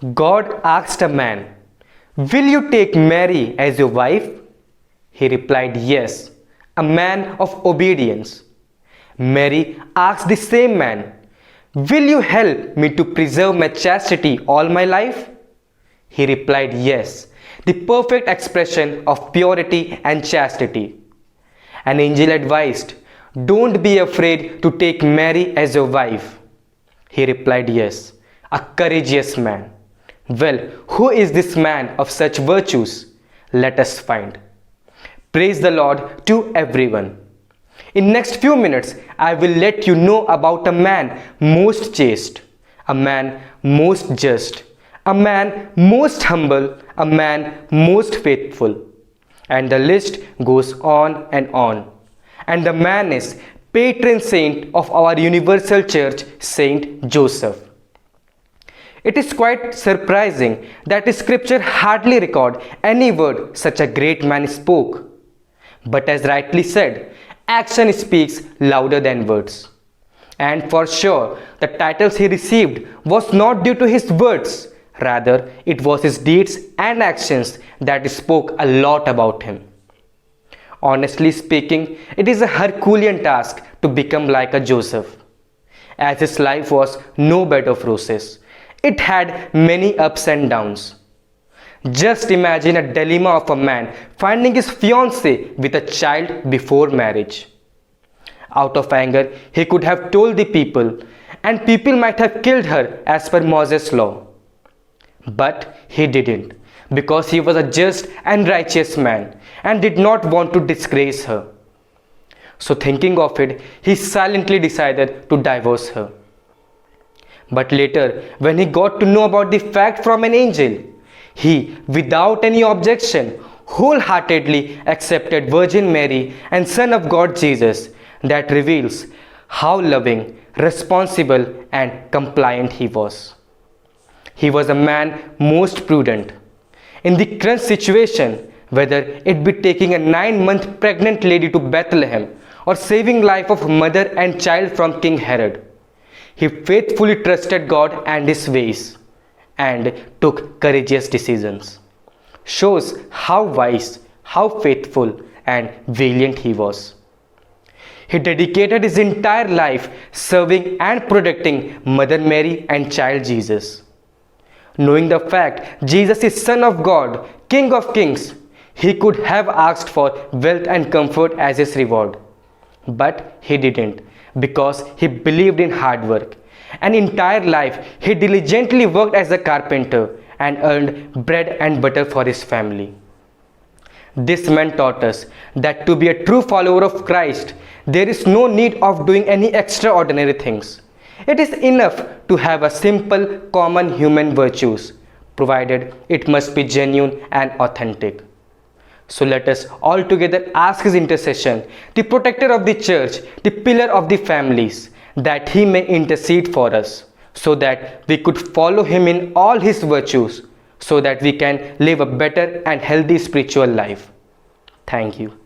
God asked a man, "Will you take Mary as your wife?" He replied, "Yes," a man of obedience. Mary asked the same man, "Will you help me to preserve my chastity all my life?" He replied, "Yes," the perfect expression of purity and chastity. An angel advised, "Don't be afraid to take Mary as your wife." He replied, "Yes," a courageous man. Well, who is this man of such virtues? Let us find. Praise the Lord to everyone. In next few minutes, I will let you know about a man most chaste, a man most just, a man most humble, a man most faithful. And the list goes on and on. And the man is patron saint of our universal church, Saint Joseph. It is quite surprising that scripture hardly record any word such a great man spoke. But as rightly said, action speaks louder than words. And for sure, the titles he received was not due to his words, rather it was his deeds and actions that spoke a lot about him. Honestly speaking, it is a Herculean task to become like a Joseph, as his life was no bed of roses. It had many ups and downs. Just imagine a dilemma of a man finding his fiancée with a child before marriage. Out of anger, he could have told the people, and people might have killed her as per Moses' law. But he didn't, because he was a just and righteous man and did not want to disgrace her. So thinking of it, he silently decided to divorce her. But later, when he got to know about the fact from an angel, he, without any objection, wholeheartedly accepted Virgin Mary and Son of God Jesus. That reveals how loving, responsible and compliant he was. He was a man most prudent. In the current situation, whether it be taking a 9-month pregnant lady to Bethlehem or saving life of mother and child from King Herod, he faithfully trusted God and his ways and took courageous decisions. Shows how wise, how faithful and valiant he was. He dedicated his entire life serving and protecting Mother Mary and child Jesus. Knowing the fact Jesus is Son of God, King of Kings, he could have asked for wealth and comfort as his reward. But he didn't, because he believed in hard work. An entire life he diligently worked as a carpenter and earned bread and butter for his family. This man taught us that to be a true follower of Christ, there is no need of doing any extraordinary things. It is enough to have a simple, common human virtues, provided it must be genuine and authentic. So let us all together ask his intercession, the protector of the church, the pillar of the families, that he may intercede for us, so that we could follow him in all his virtues, so that we can live a better and healthy spiritual life. Thank you.